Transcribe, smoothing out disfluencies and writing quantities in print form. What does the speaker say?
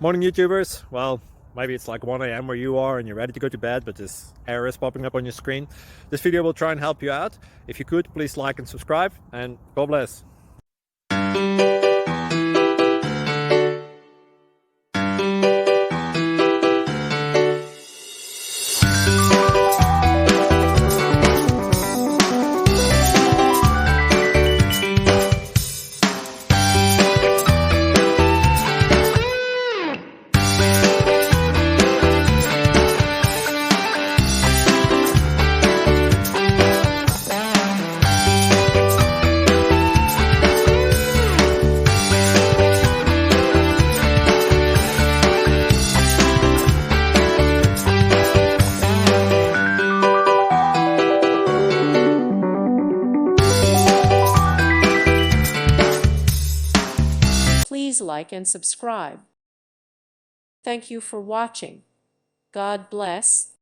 Morning YouTubers. Well, maybe it's like 1 a.m. where you are and you're ready to go to bed, but this error is popping up on your screen. This video will try and help you out. If you could, please like and subscribe, and God bless. Please like and subscribe. Thank you for watching. God bless.